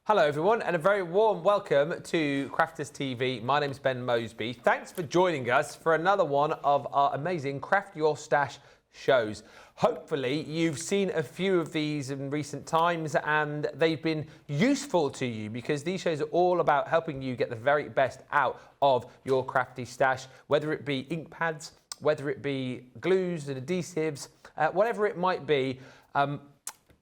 Hello everyone and a very warm welcome to Crafters TV. My name's Ben Moseby. Thanks for joining us for another one of our amazing Craft Your Stash shows. Hopefully you've seen a few of these in recent times and they've been useful to you because these shows are all about helping you get the very best out of your crafty stash, whether it be ink pads, whether it be glues and adhesives, whatever it might be.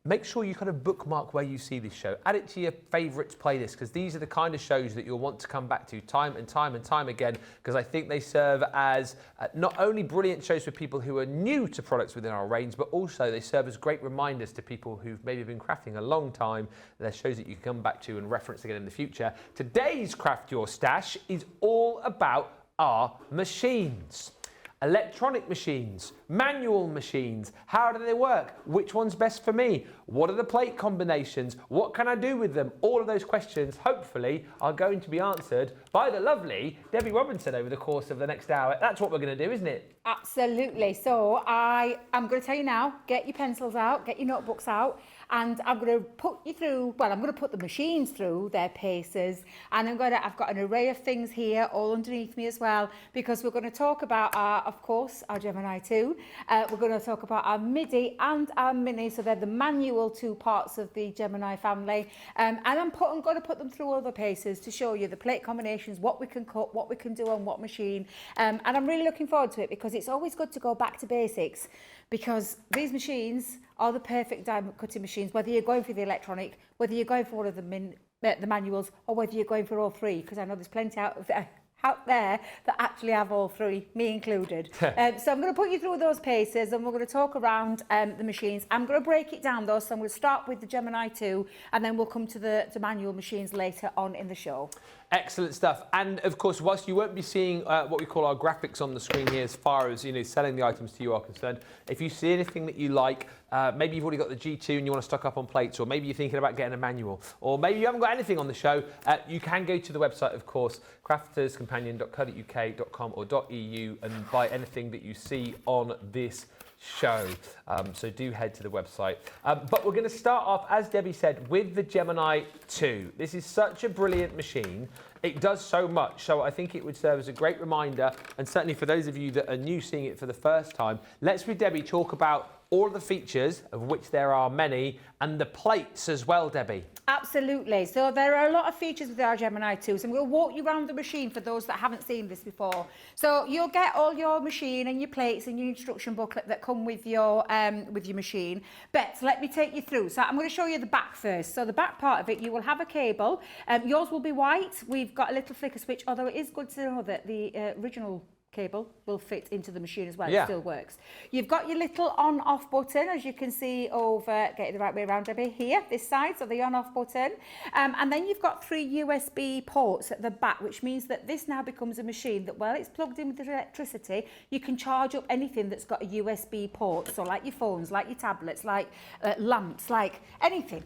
Make sure you kind of bookmark where you see this show. Add it to your favourites playlist because these are the kind of shows that you'll want to come back to time and time and time again because I think they serve as not only brilliant shows for people who are new to products within our range, but also they serve as great reminders to people who've maybe been crafting a long time. They're shows that you can come back to and reference again in the future. Today's Craft Your Stash is all about our machines. Electronic machines, manual machines, how do they work? Which one's best for me? What are the plate combinations? What can I do with them? All of those questions, hopefully, are going to be answered by the lovely Debbie Robinson over the course of the next hour. That's what we're going to do, isn't it? Absolutely. So I'm going to tell you now, get your pencils out, get your notebooks out, and I'm going to put you through, well, I'm going to put the machines through their paces, and I've got an array of things here all underneath me as well, because we're going to talk about of course, our Gemini 2. We're going to talk about our MIDI and our Mini, so they're the manual two parts of the Gemini family. And I'm going to put them through all the paces to show you the plate combinations, what we can cut, what we can do on what machine. And I'm really looking forward to it because it's always good to go back to basics, because these machines are the perfect diamond cutting machines, whether you're going for the electronic, whether you're going for one of the manuals, or whether you're going for all three, because I know there's plenty out there that actually have all three, me included. So I'm going to put you through those paces and we're going to talk around the machines. I'm going to break it down though, so I'm going to start with the Gemini 2 and then we'll come to the manual machines later on in the show. Excellent stuff. And of course, whilst you won't be seeing what we call our graphics on the screen here as far as selling the items to you are concerned, if you see anything that you like, maybe you've already got the G2 and you want to stock up on plates, or maybe you're thinking about getting a manual, or maybe you haven't got anything on the show, you can go to the website, of course, crafterscompanion.co.uk.com or .eu and buy anything that you see on this show. So do head to the website. But we're going to start off, as Debbie said, with the Gemini 2. This is such a brilliant machine. It does so much, so I think it would serve as a great reminder, and certainly for those of you that are new seeing it for the first time, let's with Debbie talk about all of the features, of which there are many, and the plates as well, Debbie. Absolutely. So there are a lot of features with our Gemini 2. So I'm going to walk you around the machine for those that haven't seen this before. So you'll get all your machine and your plates and your instruction booklet that come with your machine. But let me take you through. So I'm going to show you the back first. So the back part of it, you will have a cable. Yours will be white. We've got a little flicker switch, although it is good to know that the original cable will fit into the machine as well. Yeah. It still works. You've got your little on-off button, as you can see over, get it the right way around, Debbie, here, this side, so the on-off button. And then you've got 3 USB ports at the back, which means that this now becomes a machine that, while it's plugged in with electricity, you can charge up anything that's got a USB port. So like your phones, like your tablets, like lamps, like anything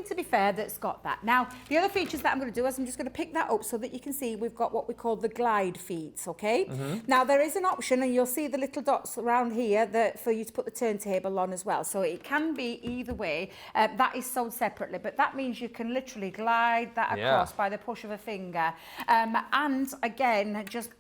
to be fair that's got that. Now, the other features that I'm going to do is I'm just going to pick that up so that you can see we've got what we call the glide feeds, okay? Mm-hmm. Now, there is an option, and you'll see the little dots around here for you to put the turntable on as well. So it can be either way. That is sold separately, but that means you can literally glide that across by the push of a finger. And again, just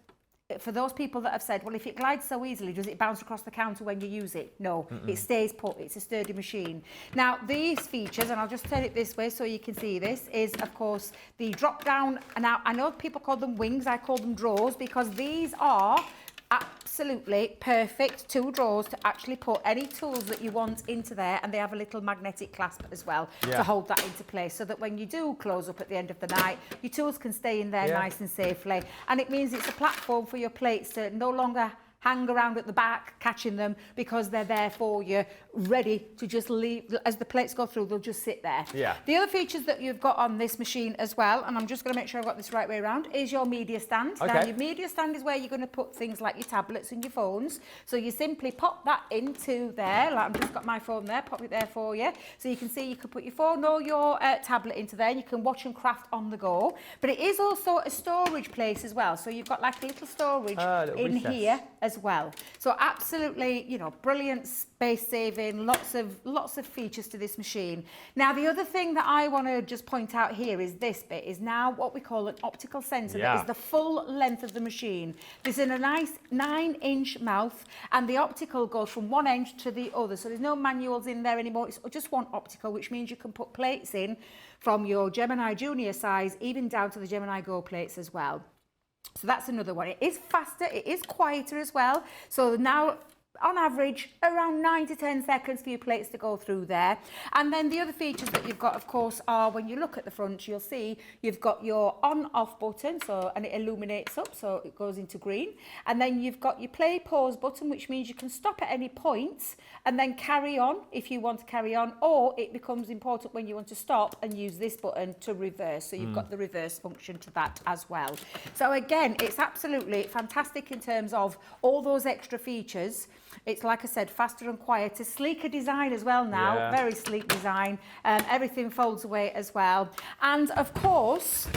for those people that have said, well, if it glides so easily, does it bounce across the counter when you use it? No, it stays put. It's a sturdy machine. Now, these features, and I'll just turn it this way so you can see this, is, of course, the drop-down. And now, I know people call them wings. I call them drawers because these are absolutely perfect 2 drawers to actually put any tools that you want into there, and they have a little magnetic clasp as well to hold that into place, so that when you do close up at the end of the night, your tools can stay in there nice and safely. And it means it's a platform for your plates to no longer hang around at the back catching them, because they're there for you, ready to just leave. As the plates go through, they'll just sit there. Yeah. The other features that you've got on this machine as well, and I'm just going to make sure I've got this right way around, is your media stand. Okay. Now, your media stand is where you're going to put things like your tablets and your phones. So you simply pop that into there. Like, I've just got my phone there, pop it there for you. So you can see you can put your phone or your tablet into there, and you can watch and craft on the go. But it is also a storage place as well. So you've got like a little storage in here as well. So absolutely, you know, brilliant space saving, lots of features to this machine. Now, the other thing that I want to just point out here is this bit is now what we call an optical sensor. That is the full length of the machine. This is a nice 9-inch mouth, and the optical goes from one end to the other. So there's no manuals in there anymore. It's just one optical, which means you can put plates in from your Gemini Junior size, even down to the Gemini Go plates as well. So that's another one. It is faster, it is quieter as well. So now, on average, around 9 to 10 seconds for your plates to go through there. And then the other features that you've got, of course, are when you look at the front, you'll see you've got your on-off button, and it illuminates up, so it goes into green. And then you've got your play-pause button, which means you can stop at any point and then carry on if you want to carry on, or it becomes important when you want to stop and use this button to reverse. So you've got the reverse function to that as well. So again, it's absolutely fantastic in terms of all those extra features. It's, like I said, faster and quieter, sleeker design as well now, very sleek design. Everything folds away as well. And of course,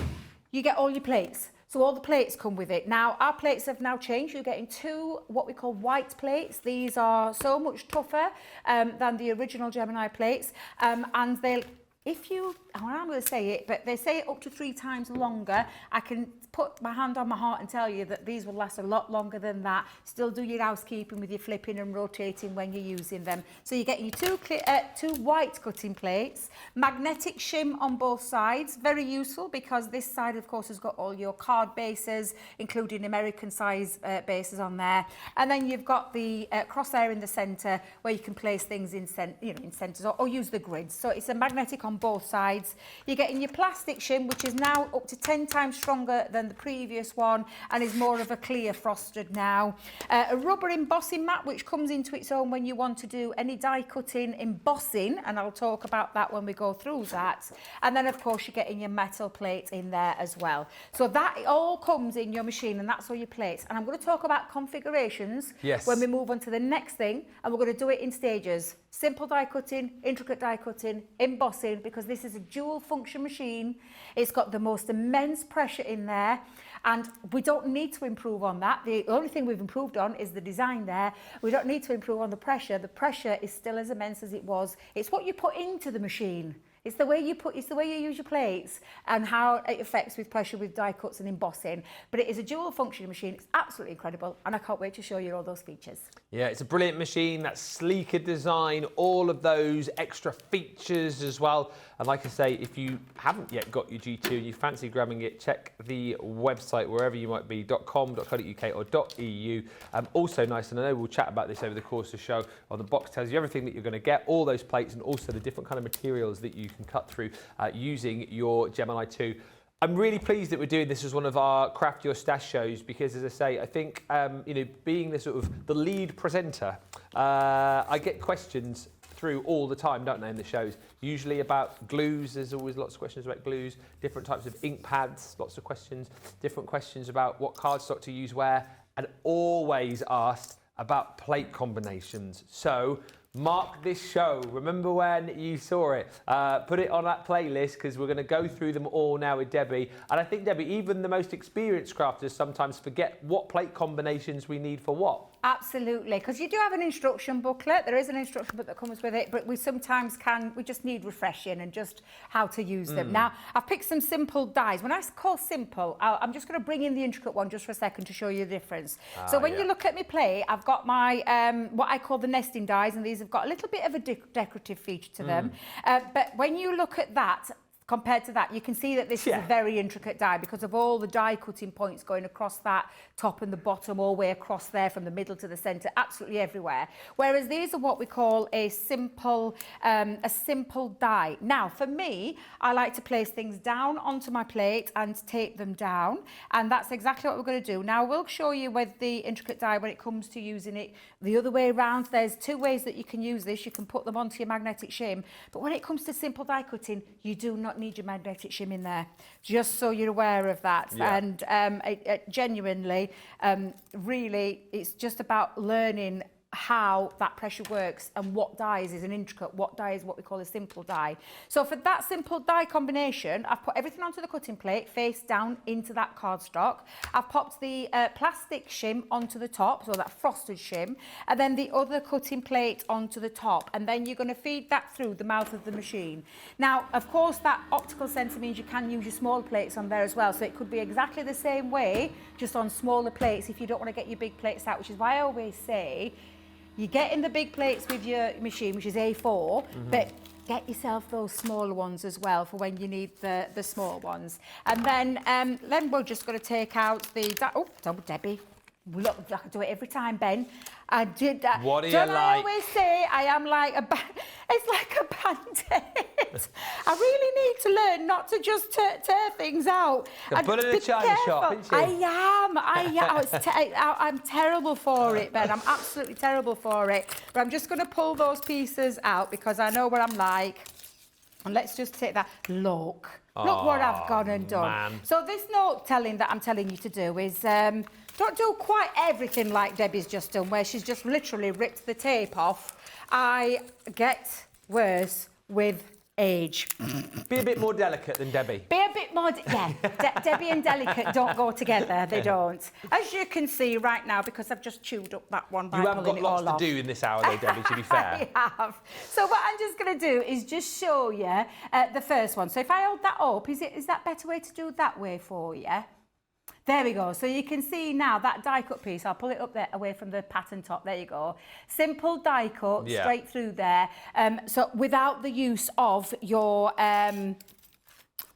you get all your plates. So all the plates come with it. Now, our plates have now changed. You're getting 2 what we call white plates. These are so much tougher than the original Gemini plates. And they'll, I'm going to say it, but they say it up to 3 times longer. I can put my hand on my heart and tell you that these will last a lot longer than that. Still do your housekeeping with your flipping and rotating when you're using them. So you're getting your 2 white cutting plates, magnetic shim on both sides, very useful because this side, of course, has got all your card bases, including American size bases on there. And then you've got the crosshair in the centre where you can place things in centres or use the grids. So it's a magnetic on both sides. You're getting your plastic shim, which is now up to 10 times stronger than the previous one and is more of a clear frosted now. A rubber embossing mat, which comes into its own when you want to do any die cutting embossing, and I'll talk about that when we go through that. And then, of course, you're getting your metal plate in there as well. So that all comes in your machine, and that's all your plates. And I'm going to talk about configurations when we move on to the next thing, and we're going to do it in stages. Simple die cutting, intricate die cutting, embossing, because this is a dual function machine. It's got the most immense pressure in there, and we don't need to improve on that. The only thing we've improved on is the design there. We don't need to improve on the pressure. The pressure is still as immense as it was. It's what you put into the machine. It's the way you use your plates and how it affects with pressure with die cuts and embossing. But it is a dual function machine. It's absolutely incredible, and I can't wait to show you all those features. Yeah, it's a brilliant machine. That sleeker design, all of those extra features as well. And like I say, if you haven't yet got your G2 and you fancy grabbing it, check the website wherever you might be, .com.co.uk or .eu. Also nice, and I know we'll chat about this over the course of the show, on the box tells you everything that you're going to get, all those plates, and also the different kind of materials that you can cut through using your Gemini 2. I'm really pleased that we're doing this as one of our Craft Your Stash shows because, as I say, I think being the sort of the lead presenter, I get questions through all the time, don't they, in the shows? Usually about glues. There's always lots of questions about glues, different types of ink pads, lots of questions, different questions about what cardstock to use where, and always asked about plate combinations. So mark this show. Remember when you saw it. Put it on that playlist because we're going to go through them all now with Debbie. And I think, Debbie, even the most experienced crafters sometimes forget what plate combinations we need for what. Absolutely, because you do have an instruction booklet. There is an instruction book that comes with it, but we sometimes we just need refreshing and just how to use them. Now, I've picked some simple dies. When I call simple, I'm just going to bring in the intricate one just for a second to show you the difference. So when you look at my plate, I've got my, what I call the nesting dies, and these have got a little bit of a decorative feature to them. But when you look at that, compared to that, you can see that this is a very intricate die because of all the die cutting points going across that top and the bottom, all the way across there from the middle to the centre, absolutely everywhere. Whereas these are what we call a simple die. Now, for me, I like to place things down onto my plate and tape them down, and that's exactly what we're going to do. Now, we'll show you with the intricate die when it comes to using it the other way around. There's 2 ways that you can use this. You can put them onto your magnetic shim, but when it comes to simple die cutting, you do not need your magnetic shim in there, just so you're aware of that. And genuinely, really, it's just about learning how that pressure works and what dies is an intricate, what die is what we call a simple die. So for that simple die combination, I've put everything onto the cutting plate, face down into that cardstock. I've popped the plastic shim onto the top, so that frosted shim, and then the other cutting plate onto the top, and then you're going to feed that through the mouth of the machine. Now, of course, that optical centre means you can use your small plates on there as well, so it could be exactly the same way, just on smaller plates if you don't want to get your big plates out, which is why I always say, you get in the big plates with your machine, which is A4, but get yourself those smaller ones as well for when you need the small ones. And then we're just going to take out the... Oh, Debbie. Look, I do it every time, Ben. I did that. What do you Don't like? I always say I am like a... It's like a band-aid. I really need to learn not to just tear things out. The bull in the china shop, isn't she? I am. Oh, I'm terrible for it, Ben. I'm absolutely terrible for it. But I'm just going to pull those pieces out because I know what I'm like. And let's just take that. Look what I've gone and done. Man. So this note telling that I'm telling you to do is don't do quite everything like Debbie's just done, where she's just literally ripped the tape off. I get worse with age. Be a bit more delicate than Debbie. Be a bit more... Debbie and delicate don't go together. They don't. As you can see right now, because I've just chewed up that one by You haven't got pulling it all lots to off. do in this hour, though, Debbie, to be fair. I have. So what I'm just going to do is just show you the first one. So if I hold that up, is that a better way to do it that way for you? There we go. So you can see now that die cut piece. I'll pull it up there away from the pattern top. There you go. Simple die cut straight through there. So without the use of your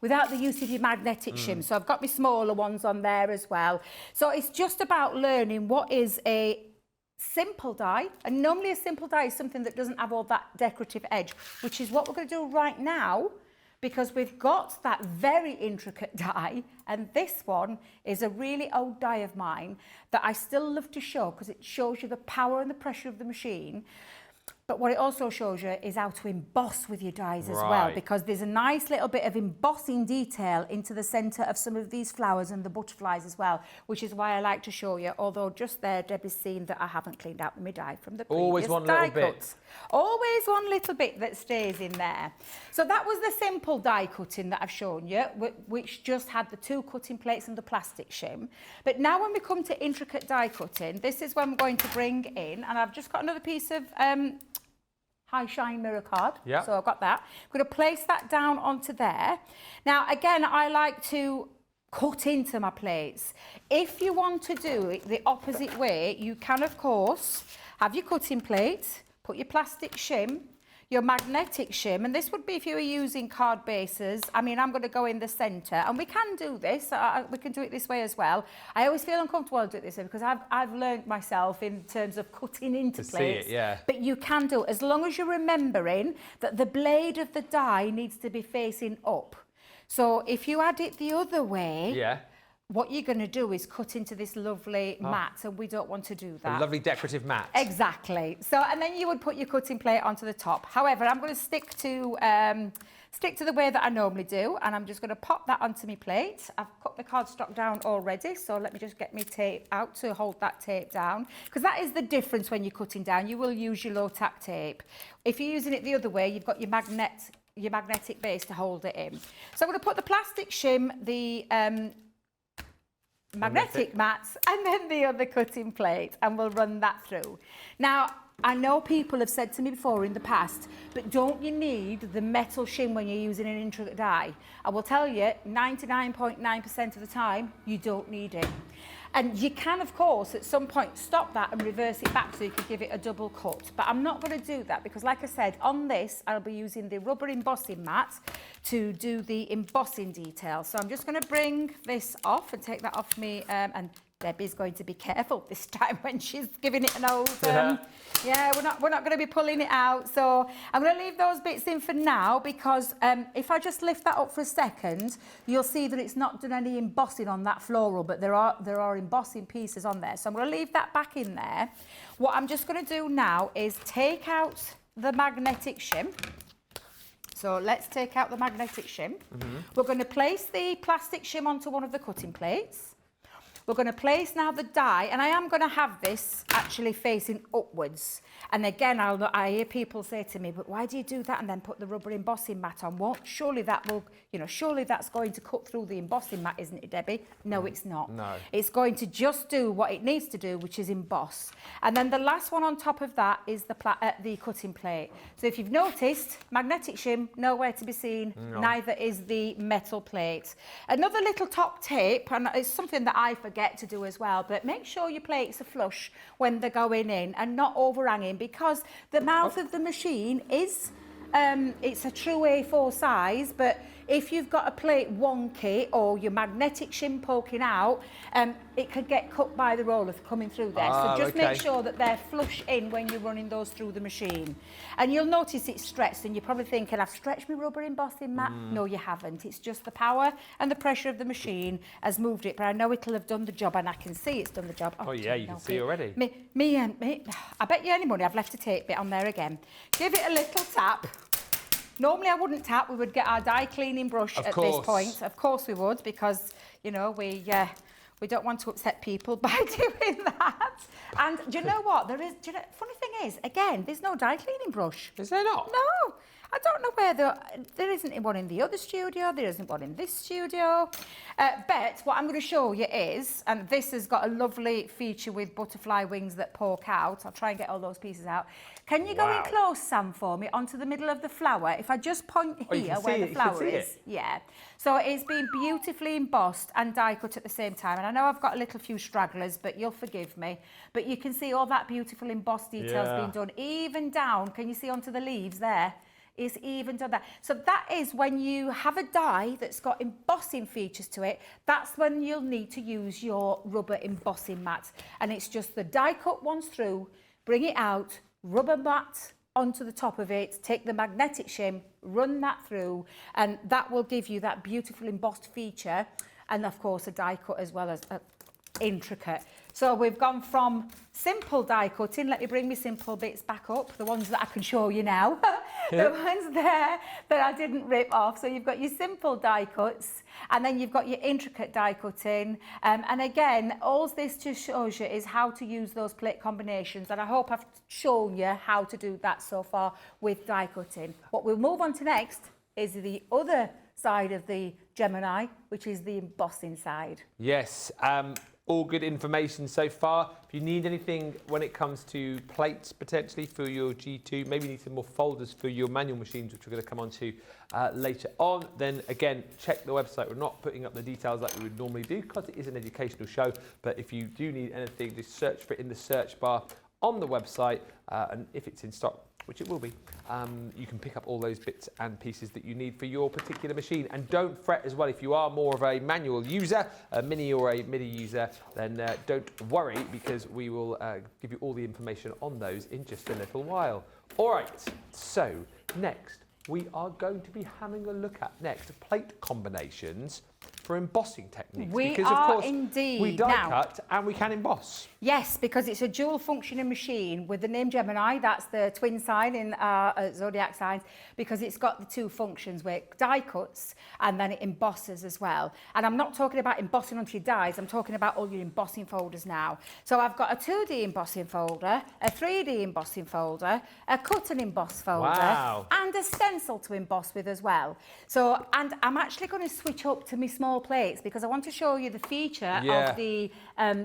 magnetic shim. So I've got my smaller ones on there as well. So it's just about learning what is a simple die, and normally a simple die is something that doesn't have all that decorative edge, which is what we're going to do right now, because we've got that very intricate die, and this one is a really old die of mine that I still love to show because it shows you the power and the pressure of the machine. But what it also shows you is how to emboss with your dies as well, because there's a nice little bit of embossing detail into the centre of some of these flowers and the butterflies as well, which is why I like to show you, although just there Debbie's seen that I haven't cleaned out my die from the previous Always one little bit. Always one little bit that stays in there. So that was the simple die cutting that I've shown you, which just had the two cutting plates and the plastic shim. But now when we come to intricate die cutting, this is when we're going to bring in, and I've just got another piece of high shine mirror card. Yeah. So I've got that. I'm going to place that down onto there. Now, again, I like to cut into my plates. If you want to do it the opposite way, you can, of course, have your cutting plate, put your plastic shim, your magnetic shim, and this would be if you were using card bases. I mean, I'm going to go in the centre, and we can do this. We can do it this way as well. I always feel uncomfortable to do it this way because I've learned myself in terms of cutting into plates. See it, yeah. But you can do it as long as you're remembering that the blade of the die needs to be facing up. So if you had it the other way, what you're going to do is cut into this lovely mat, and we don't want to do that. A lovely decorative mat. Exactly. So, and then you would put your cutting plate onto the top. However, I'm going to stick to the way that I normally do, and I'm just going to pop that onto my plate. I've cut the cardstock down already, so let me just get my tape out to hold that tape down, because that is the difference when you're cutting down. You will use your low tack tape. If you're using it the other way, you've got your magnetic base to hold it in. So I'm going to put the plastic shim, the magnetic mats, and then the other cutting plate, and we'll run that through. Now, I know people have said to me before in the past, but don't you need the metal shim when you're using an intricate die? I will tell you, 99.9% of the time, you don't need it. And you can, of course, at some point stop that and reverse it back so you could give it a double cut. But I'm not going to do that because, like I said, on this, I'll be using the rubber embossing mat to do the embossing detail. So I'm just going to bring this off and take that off me. And Debbie's going to be careful this time when she's giving it an old... yeah, we're not going to be pulling it out. So I'm going to leave those bits in for now because if I just lift that up for a second, you'll see that it's not done any embossing on that floral, but there are embossing pieces on there. So I'm going to leave that back in there. What I'm just going to do now is take out the magnetic shim. So let's take out the magnetic shim. We're going to place the plastic shim onto one of the cutting plates. We're going to place now the die, and I am going to have this actually facing upwards. And again, I hear people say to me, but why do you do that and then put the rubber embossing mat on? Well, surely that will, surely that's going to cut through the embossing mat, isn't it, Debbie? No, it's not. No. It's going to just do what it needs to do, which is emboss. And then the last one on top of that is the cutting plate. So if you've noticed, magnetic shim, nowhere to be seen, neither is the metal plate. Another little top tip, and it's something that I forget to do as well, but make sure your plates are flush when they're going in and not overhanging, because the mouth of the machine is, it's a true A4 size, but if you've got a plate wonky or your magnetic shim poking out, it could get cut by the roller coming through there. So just make sure that they're flush in when you're running those through the machine. And you'll notice it's stretched, and you're probably thinking, I've stretched my rubber embossing mat. No, you haven't. It's just the power and the pressure of the machine has moved it, but I know it'll have done the job, and I can see it's done the job. Oh yeah, you can see already. Me, I bet you any money I've left a tape bit on there again. Give it a little tap. Normally I wouldn't tap, we would get our die cleaning brush at this point. Of course we would, because, we don't want to upset people by doing that. And do you know what? Funny thing is, again, there's no die cleaning brush. Is there not? No. I don't know where there isn't one in the other studio, there isn't one in this studio. But what I'm going to show you is, and this has got a lovely feature with butterfly wings that poke out. I'll try and get all those pieces out. Can you go in close, Sam, for me, onto the middle of the flower? If I just point here where the flower is. Yeah. So it's been beautifully embossed and die cut at the same time. And I know I've got a little few stragglers, but you'll forgive me. But you can see all that beautiful embossed details being done, even down. Can you see onto the leaves there? Is even done that. So that is when you have a die that's got embossing features to it, that's when you'll need to use your rubber embossing mat. And it's just the die cut ones through, bring it out, rubber mat onto the top of it, take the magnetic shim, run that through, and that will give you that beautiful embossed feature. And of course a die cut as well as intricate. So we've gone from simple die cutting. Let me bring my simple bits back up, the ones that I can show you now. The ones there that I didn't rip off. So you've got your simple die cuts, and then you've got your intricate die cutting. And again, all this just shows you is how to use those plate combinations. And I hope I've shown you how to do that so far with die cutting. What we'll move on to next is the other side of the Gemini, which is the embossing side. Yes. All good information so far. If you need anything when it comes to plates potentially for your G2, maybe you need some more folders for your manual machines, which we're going to come on to later on, then again, check the website. We're not putting up the details like we would normally do because it is an educational show. But if you do need anything, just search for it in the search bar on the website, and if it's in stock, which it will be, you can pick up all those bits and pieces that you need for your particular machine. And don't fret as well, if you are more of a manual user, a mini or a MIDI user, then don't worry, because we will give you all the information on those in just a little while. All right, so next we are going to be having a look at plate combinations for embossing techniques. Because of course we die cut and we can emboss. Yes, because it's a dual functioning machine with the name Gemini. That's the twin sign in our zodiac signs, because it's got the two functions where it die cuts and then it embosses as well. And I'm not talking about embossing onto your dies, I'm talking about all your embossing folders now. So I've got a 2D embossing folder, a 3D embossing folder, a cut and emboss folder, and a stencil to emboss with as well. So, and I'm actually going to switch up to my small plates because I want to show you the feature of the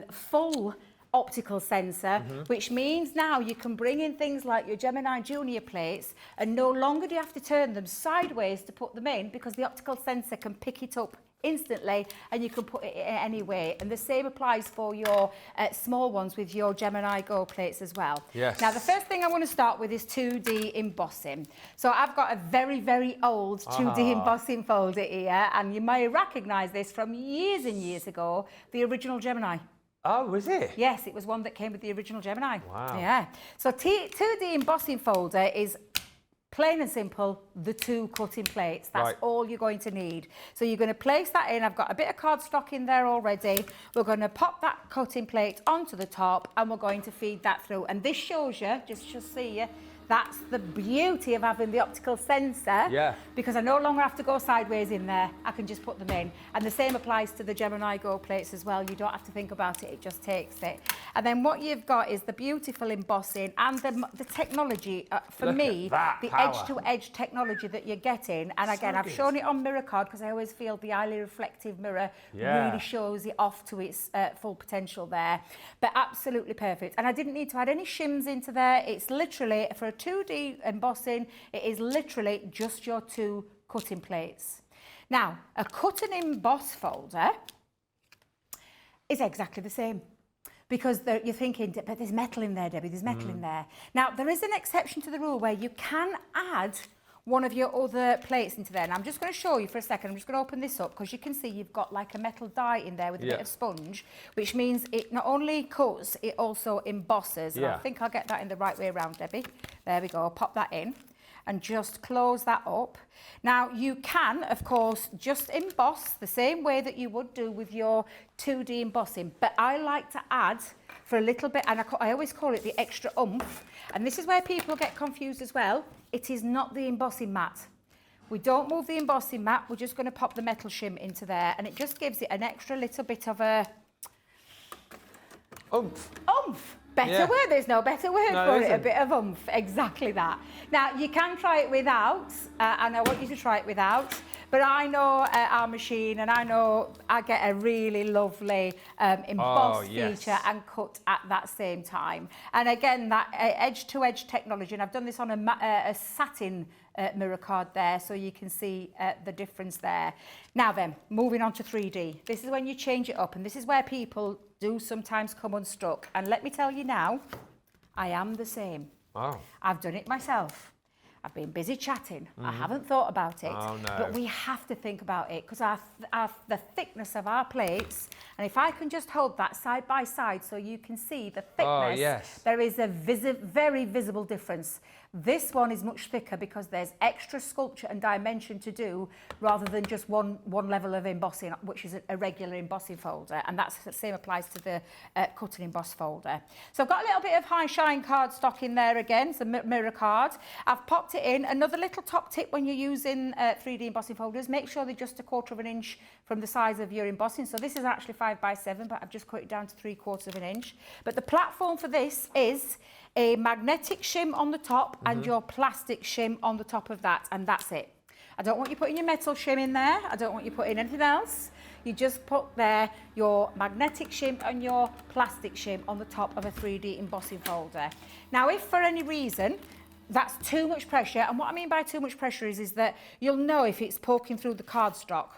full optical sensor, which means now you can bring in things like your Gemini Junior plates, and no longer do you have to turn them sideways to put them in, because the optical sensor can pick it up instantly and you can put it in any way. And the same applies for your small ones with your Gemini Go plates as well. Yes. Now the first thing I want to start with is 2D embossing. So I've got a very, very old 2D embossing folder here, and you may recognise this from years and years ago, the original Gemini. Oh, was it? Yes, it was one that came with the original Gemini. Wow. Yeah. So 2D embossing folder is plain and simple, the two cutting plates. That's all you're going to need. So you're going to place that in. I've got a bit of cardstock in there already. We're going to pop that cutting plate onto the top, and we're going to feed that through. And this shows you, just see you, That's the beauty of having the optical sensor. Yeah. Because I no longer have to go sideways in there. I can just put them in. And the same applies to the Gemini Go plates as well. You don't have to think about it. It just takes it. And then what you've got is the beautiful embossing and the technology. For Look me, at that the power. edge-to-edge technology that you're getting. And again, I've shown it on mirror card because I always feel the highly reflective mirror really shows it off to its full potential there. But absolutely perfect. And I didn't need to add any shims into there. It's literally, for a 2D embossing, it is literally just your 2 cutting plates. Now, a cut and emboss folder is exactly the same. Because you're thinking, but there's metal in there, Debbie, there's metal in there. Now, there is an exception to the rule where you can add one of your other plates into there. And I'm just going to show you for a second. I'm just going to open this up because you can see you've got like a metal die in there with a bit of sponge, which means it not only cuts, it also embosses. And I think I'll get that in the right way around, Debbie. There we go. Pop that in and just close that up. Now, you can, of course, just emboss the same way that you would do with your 2D embossing. But I like to add for a little bit, and I always call it the extra oomph. And this is where people get confused as well. It is not the embossing mat. We don't move the embossing mat. We're just going to pop the metal shim into there. And it just gives it an extra little bit of a... Oomph. Oomph. Better word, there's no better word for it, a bit of oomph, exactly that. Now, you can try it without, and I want you to try it without, but I know our machine, and I know I get a really lovely emboss feature and cut at that same time. And again, that edge-to-edge technology, and I've done this on a satin mirror card there, so you can see the difference there. Now then, moving on to 3D. This is when you change it up, and this is where people do sometimes come unstuck. And let me tell you now, I am the same. Wow. I've done it myself. I've been busy chatting. I haven't thought about it. Oh, no. But we have to think about it because the thickness of our plates, and if I can just hold that side by side so you can see the thickness, there is a very visible difference. This one is much thicker because there's extra sculpture and dimension to do rather than just one level of embossing, which is a regular embossing folder. And that's the same applies to the cut and emboss folder. So I've got a little bit of high shine card stock in there again, it's a mirror card. I've popped it in. Another little top tip when you're using 3D embossing folders, make sure they're just 1/4 of an inch from the size of your embossing. So this is actually 5x7, but I've just cut it down to 3/4 of an inch. But the platform for this is a magnetic shim on the top and your plastic shim on the top of that, and that's it. I don't want you putting your metal shim in there. I don't want you putting anything else. You just put there your magnetic shim and your plastic shim on the top of a 3D embossing folder. Now, if for any reason that's too much pressure, and what I mean by too much pressure is that you'll know if it's poking through the cardstock,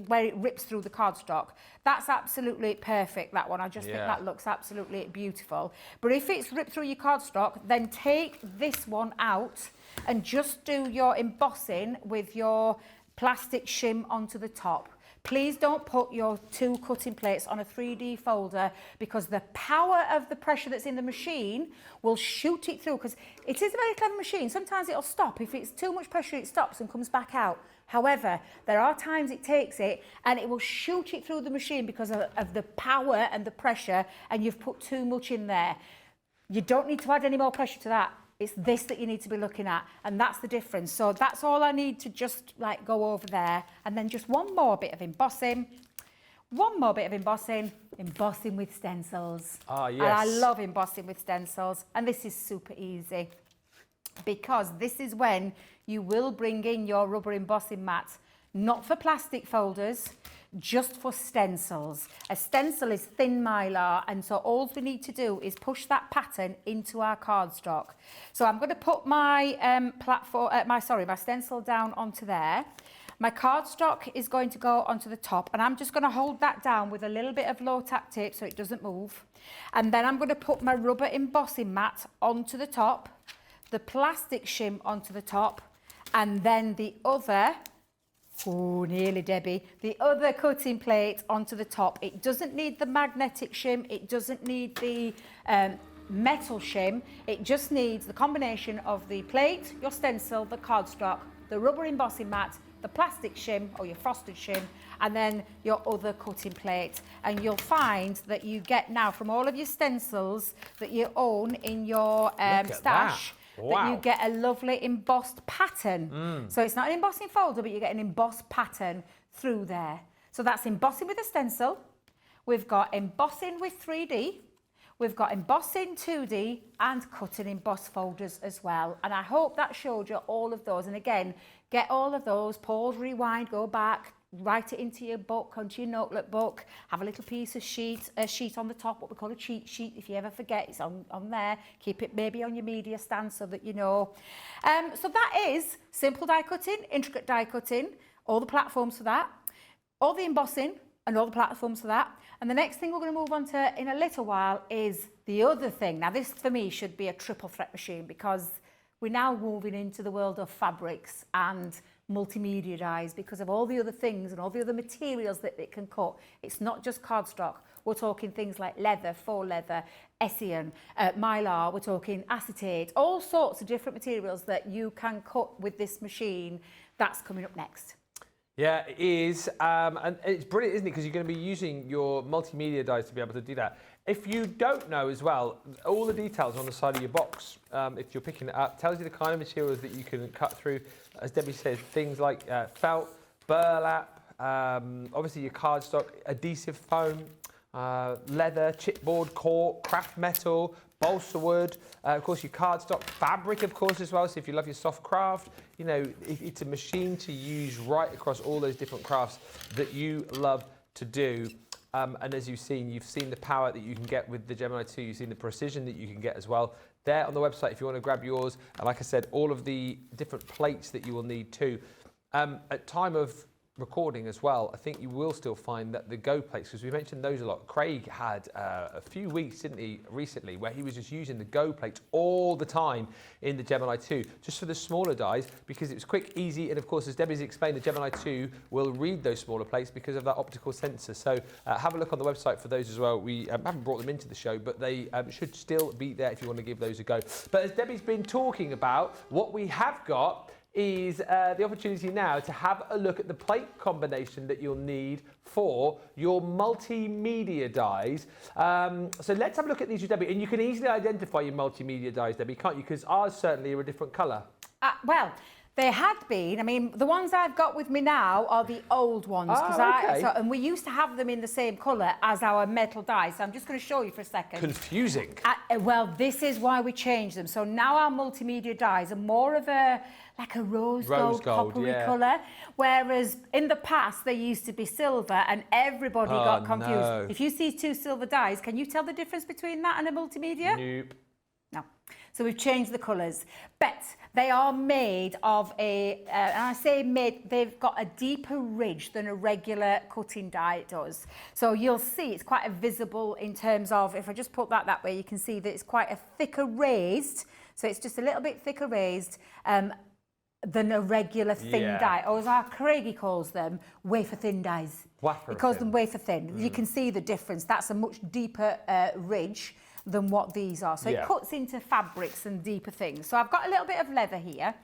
where it rips through the cardstock. That's absolutely perfect, that one. I just think that looks absolutely beautiful. But if it's ripped through your cardstock, then take this one out and just do your embossing with your plastic shim onto the top. Please don't put your 2 cutting plates on a 3D folder because the power of the pressure that's in the machine will shoot it through, because it is a very clever machine. Sometimes it'll stop. If it's too much pressure, it stops and comes back out. However, there are times it takes it and it will shoot it through the machine because of the power and the pressure, and you've put too much in there. You don't need to add any more pressure to that. It's this that you need to be looking at, and that's the difference. So that's all I need to just like go over there, and then just one more bit of embossing. One more bit of embossing with stencils. Ah, yes. And I love embossing with stencils, and this is super easy because this is when you will bring in your rubber embossing mat, not for plastic folders, just for stencils. A stencil is thin mylar, and so all we need to do is push that pattern into our cardstock. So I'm going to put my my stencil down onto there. My cardstock is going to go onto the top, and I'm just going to hold that down with a little bit of low tack tape so it doesn't move. And then I'm going to put my rubber embossing mat onto the top, the plastic shim onto the top, and then the other, oh, nearly Debbie, the other cutting plate onto the top. It doesn't need the magnetic shim, it doesn't need the metal shim, it just needs the combination of the plate, your stencil, the cardstock, the rubber embossing mat, the plastic shim or your frosted shim, and then your other cutting plate. And you'll find that you get now from all of your stencils that you own in your stash, that Wow. you get a lovely embossed pattern. So it's not an embossing folder, but you get an embossed pattern through there. So that's embossing with a stencil. We've got embossing with 3D. We've got embossing 2D and cutting embossed folders as well. And I hope that showed you all of those. And again, get all of those, pause, rewind, go back, write it into your book, onto your notebook book, have a little piece of sheet on the top, what we call a cheat sheet. If you ever forget, it's on there. Keep it maybe on your media stand so that you know. So that is simple die cutting, intricate die cutting, all the platforms for that, all the embossing and all the platforms for that. And the next thing we're going to move on to in a little while is the other thing. Now this for me should be a triple threat machine because we're now moving into the world of fabrics and multimedia dyes because of all the other things and all the other materials that it can cut. It's not just cardstock. We're talking things like leather, faux leather, Essian, mylar, we're talking acetate, all sorts of different materials that you can cut with this machine. That's coming up next. Yeah, it is. And it's brilliant, isn't it? Because you're going to be using your multimedia dies to be able to do that. If you don't know as well, all the details on the side of your box, if you're picking it up, tells you the kind of materials that you can cut through. As Debbie says, things like felt, burlap, obviously your cardstock, adhesive foam, leather, chipboard, cork, craft metal, balsa wood, of course your cardstock, fabric of course as well, so if you love your soft craft, you know, it's a machine to use right across all those different crafts that you love to do. And as you've seen the power that you can get with the Gemini 2, you've seen the precision that you can get as well. There on the website if you want to grab yours, and like I said, all of the different plates that you will need too. At time of recording as well, I think you will still find that the Go plates, because we mentioned those a lot. Craig had a few weeks, didn't he, recently, where he was just using the Go plates all the time in the Gemini 2, just for the smaller dies, because it was quick, easy, and of course, as Debbie's explained, the Gemini 2 will read those smaller plates because of that optical sensor. So have a look on the website for those as well. We haven't brought them into the show, but they should still be there if you want to give those a go. But as Debbie's been talking about, what we have got is the opportunity now to have a look at the plate combination that you'll need for your multimedia dies. So let's have a look at these with Debbie, and you can easily identify your multimedia dies, Debbie, can't you? Because ours certainly are a different colour. Well, they had been. I mean, the ones I've got with me now are the old ones. Okay. And we used to have them in the same colour as our metal dies. So I'm just going to show you for a second. Confusing. Well, this is why we changed them. So now our multimedia dies are more of a like a rose gold coppery colour, whereas in the past they used to be silver and everybody got confused. No. If you see two silver dies, can you tell the difference between that and a multimedia? Nope. No. So we've changed the colours, but they are made of and I say made, they've got a deeper ridge than a regular cutting die does. So you'll see it's quite a visible in terms of, if I just put that way, you can see that it's quite a thicker raised. So it's just a little bit thicker raised than a regular thin die, or as our Craigie calls them, wafer thin dies. He calls them wafer thin. You can see the difference. That's a much deeper ridge than what these are. So it cuts into fabrics and deeper things. So I've got a little bit of leather here.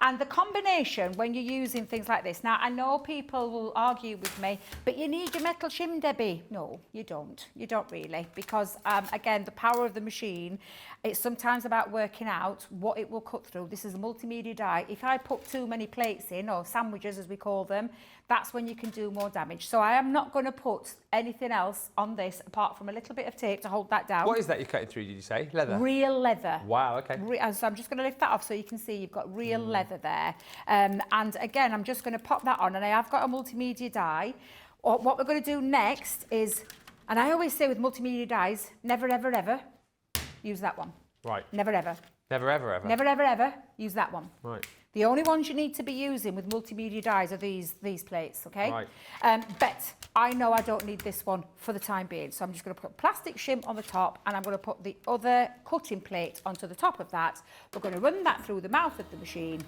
And the combination, when you're using things like this, now I know people will argue with me, but you need your metal shim, Debbie. No, you don't. You don't really, because again, the power of the machine, it's sometimes about working out what it will cut through. This is a multimedia die. If I put too many plates in, or sandwiches as we call them, that's when you can do more damage. So I am not going to put anything else on this apart from a little bit of tape to hold that down. What is that you're cutting through, did you say? Leather? Real leather. Wow, okay. So I'm just going to lift that off so you can see you've got real leather there. And again, I'm just going to pop that on, and I have got a multimedia die. What we're going to do next is, and I always say with multimedia dies, never, ever, ever use that one. Right. Never, ever. Never, ever, ever. Never, ever, ever use that one. Right. The only ones you need to be using with multimedia dies are these plates, okay? Right. But I know I don't need this one for the time being, so I'm just going to put plastic shim on the top, and I'm going to put the other cutting plate onto the top of that. We're going to run that through the mouth of the machine,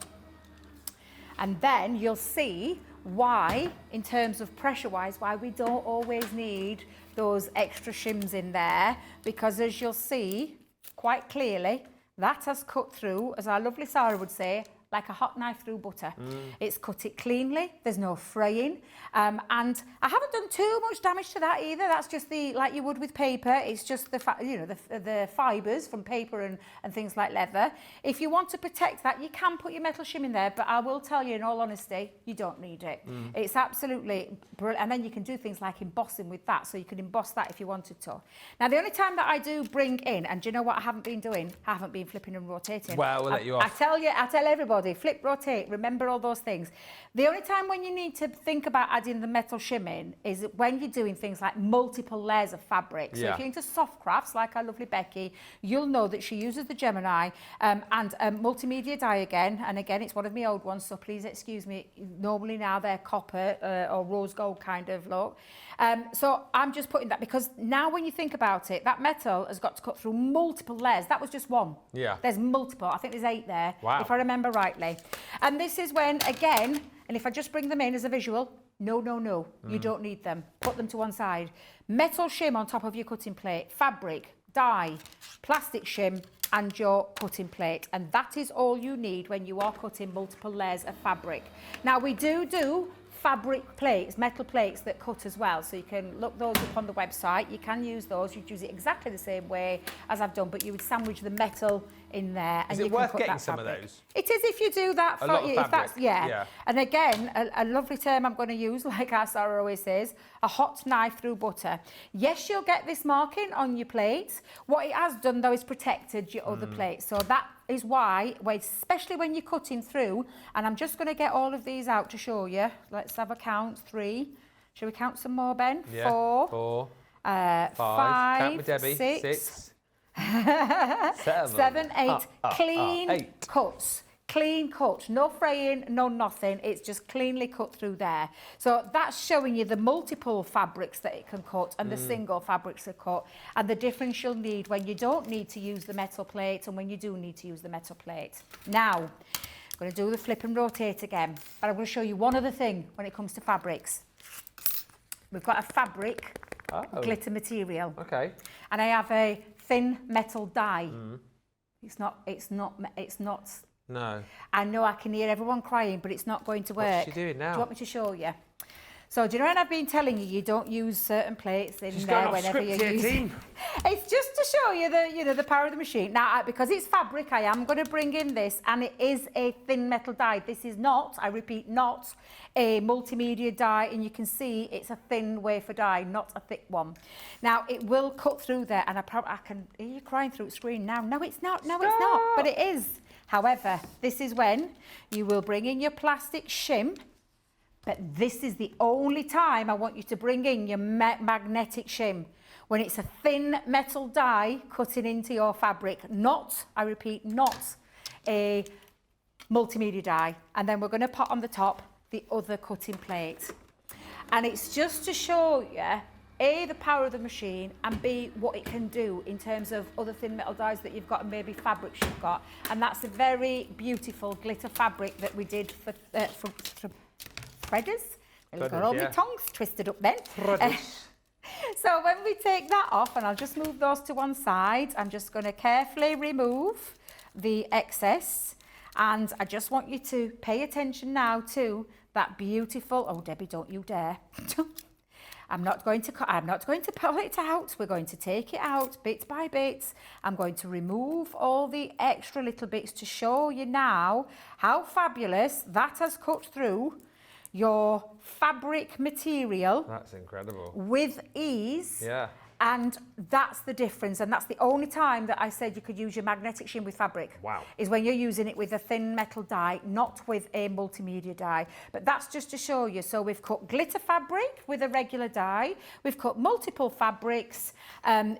and then you'll see why, in terms of pressure-wise, why we don't always need those extra shims in there, because as you'll see quite clearly, that has cut through, as our lovely Sarah would say, like a hot knife through butter. It's cut it cleanly. There's no fraying. And I haven't done too much damage to that either. That's just like you would with paper. It's just the fibres from paper and things like leather. If you want to protect that, you can put your metal shim in there, but I will tell you in all honesty, you don't need it. It's absolutely brilliant. And then you can do things like embossing with that. So you can emboss that if you wanted to. Now, the only time that I do bring in, and do you know what I haven't been doing? I haven't been flipping and rotating. Well, we'll let you off. I tell everybody, flip, rotate, remember all those things. The only time when you need to think about adding the metal shim in is when you're doing things like multiple layers of fabric. So if you're into soft crafts, like our lovely Becky, you'll know that she uses the Gemini and Multimedia dye again. And again, it's one of my old ones, so please excuse me. Normally now they're copper or rose gold kind of look. So I'm just putting that because now when you think about it, that metal has got to cut through multiple layers. That was just one. Yeah. There's multiple. I think there's 8 there, wow. if I remember rightly. And this is when, again, and if I just bring them in as a visual, no, you don't need them. Put them to one side. Metal shim on top of your cutting plate, fabric, dye, plastic shim, and your cutting plate. And that is all you need when you are cutting multiple layers of fabric. Now, we do fabric plates, metal plates that cut as well. So you can look those up on the website. You can use those. You'd use it exactly the same way as I've done, but you would sandwich the metal in there. Is and it worth getting some of those? It is if you do that. A lot of fabric. That's, yeah. And again, a lovely term I'm going to use, like our Sarah always says, a hot knife through butter. Yes, you'll get this marking on your plate. What it has done, though, is protected your other plates. So that is why, especially when you're cutting through, and I'm just going to get all of these out to show you. Let's have a count. 3. Shall we count some more, Ben? Yeah. 4. 5. Count with Debbie. 6. 7. 7, 8. Clean 8. cuts. Clean cut, no fraying, no nothing. It's just cleanly cut through there. So that's showing you the multiple fabrics that it can cut and the single fabrics that cut and the difference you'll need when you don't need to use the metal plate and when you do need to use the metal plate. Now, I'm going to do the flip and rotate again, but I'm going to show you one other thing when it comes to fabrics. We've got a fabric glitter material. Okay. And I have a thin metal dye. It's not. No. I know I can hear everyone crying, but it's not going to work. What's she doing now? Do you want me to show you? So, do you know when I've been telling you don't use certain plates in She's there gone off whenever script you here, use team. It's just to show you the power of the machine. Now, because it's fabric, I am going to bring in this, and it is a thin metal die. This is not, I repeat, not a multimedia die, and you can see it's a thin wafer die, not a thick one. Now, it will cut through there, and I can hear you crying through the screen now. No, it's not. No, it's not. But it is. However, this is when you will bring in your plastic shim. But this is the only time I want you to bring in your magnetic shim, when it's a thin metal die cutting into your fabric, not, I repeat, not a multimedia die. And then we're going to put on the top the other cutting plate. And it's just to show you, A, the power of the machine, and B, what it can do in terms of other thin metal dies that you've got and maybe fabrics you've got. And that's a very beautiful glitter fabric that we did for threaders. I've got all my tongues twisted up then. So when we take that off, and I'll just move those to one side, I'm just going to carefully remove the excess. And I just want you to pay attention now to that beautiful, oh Debbie, don't you dare. I'm not going to pull it out. We're going to take it out bit by bit. I'm going to remove all the extra little bits to show you now how fabulous that has cut through your fabric material. That's incredible. With ease. Yeah. And that's the difference. And that's the only time that I said you could use your magnetic shim with fabric. Wow. Is when you're using it with a thin metal die, not with a multimedia die. But that's just to show you. So we've cut glitter fabric with a regular die. We've cut multiple fabrics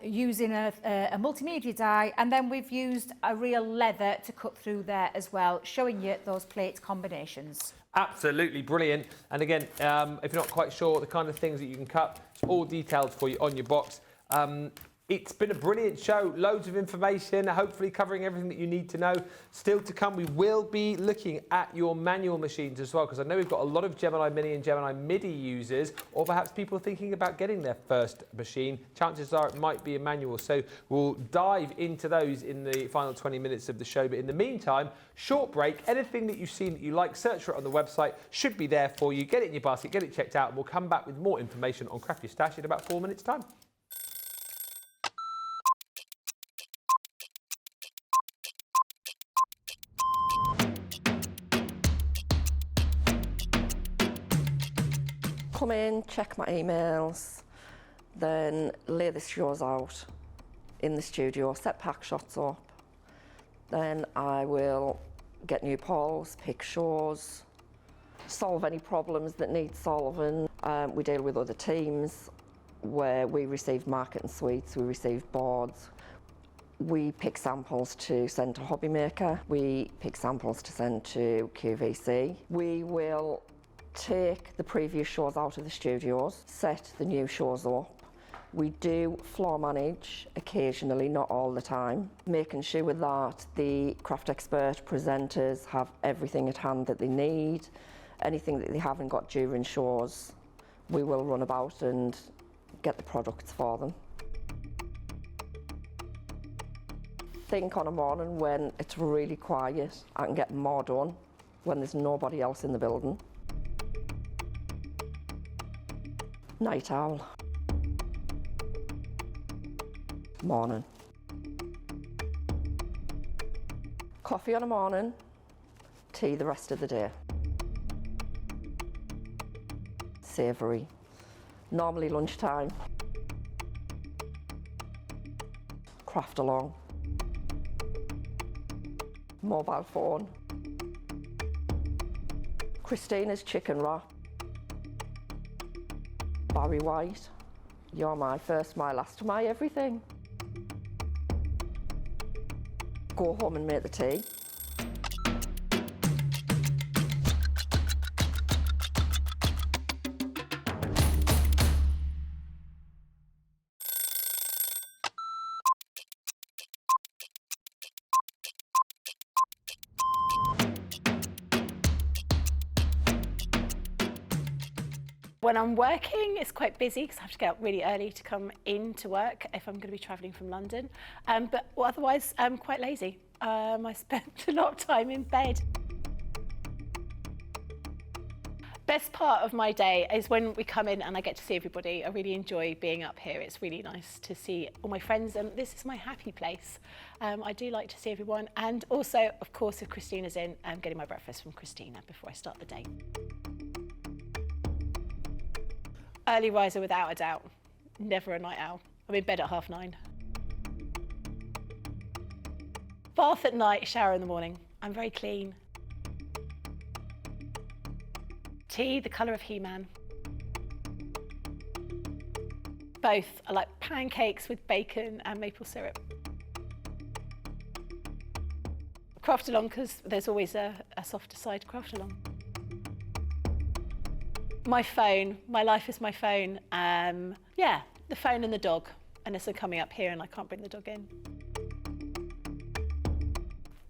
using a multimedia die. And then we've used a real leather to cut through there as well, showing you those plate combinations. Absolutely brilliant. And again, if you're not quite sure the kind of things that you can cut, it's all detailed for you on your box. It's been a brilliant show, loads of information, hopefully covering everything that you need to know. Still to come, we will be looking at your manual machines as well, because I know we've got a lot of Gemini Mini and Gemini MIDI users, or perhaps people thinking about getting their first machine. Chances are it might be a manual, so we'll dive into those in the final 20 minutes of the show. But in the meantime, short break, anything that you've seen that you like, search for it on the website, should be there for you. Get it in your basket, get it checked out, and we'll come back with more information on Craft Your Stash in about 4 minutes' time. Come in, check my emails, then lay the shows out in the studio, set pack shots up. Then I will get new polls, pick shows, solve any problems that need solving. We deal with other teams where we receive marketing suites, we receive boards. We pick samples to send to Hobby Maker. We pick samples to send to QVC. We will take the previous shows out of the studios, set the new shows up. We do floor manage occasionally, not all the time, making sure that the craft expert presenters have everything at hand that they need. Anything that they haven't got during shows, we will run about and get the products for them. Think on a morning when it's really quiet, I can get more done when there's nobody else in the building. Night owl. Morning. Coffee on a morning, tea the rest of the day. Savoury. Normally lunchtime. Craft along. Mobile phone. Christina's chicken wrap. Barry White, you're my first, my last, my everything. Go home and make the tea. When I'm working, it's quite busy because I have to get up really early to come into work if I'm going to be travelling from London. But otherwise, I'm quite lazy. I spend a lot of time in bed. Best part of my day is when we come in and I get to see everybody. I really enjoy being up here. It's really nice to see all my friends, and this is my happy place. I do like to see everyone, and also, of course, if Christina's in, I'm getting my breakfast from Christina before I start the day. Early riser without a doubt, never a night owl. I'm in bed at 9:30. Bath at night, shower in the morning. I'm very clean. Tea, the colour of He-Man. Both. I like pancakes with bacon and maple syrup. Craft along, because there's always a softer side to craft along. My phone, my life is my phone. Yeah, the phone and the dog, unless I'm coming up here and I can't bring the dog in.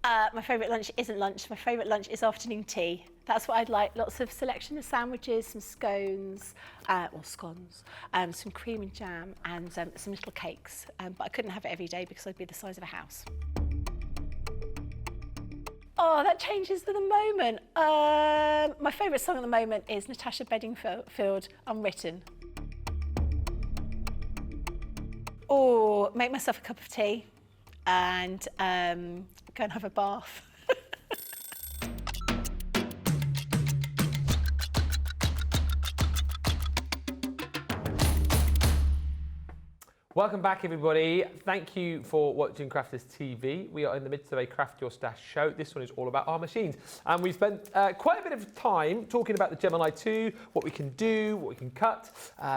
My favourite lunch isn't lunch. My favourite lunch is afternoon tea. That's what I'd like. Lots of selection of sandwiches, some scones, or scones, some cream and jam, and some little cakes. But I couldn't have it every day because I'd be the size of a house. Oh, that changes for the moment. My favourite song at the moment is Natasha Bedingfield, Unwritten. Or make myself a cup of tea and go and have a bath. Welcome back, everybody. Thank you for watching Crafters TV. We are in the midst of a Craft Your Stash show. This one is all about our machines. And we spent quite a bit of time talking about the Gemini 2, what we can do, what we can cut,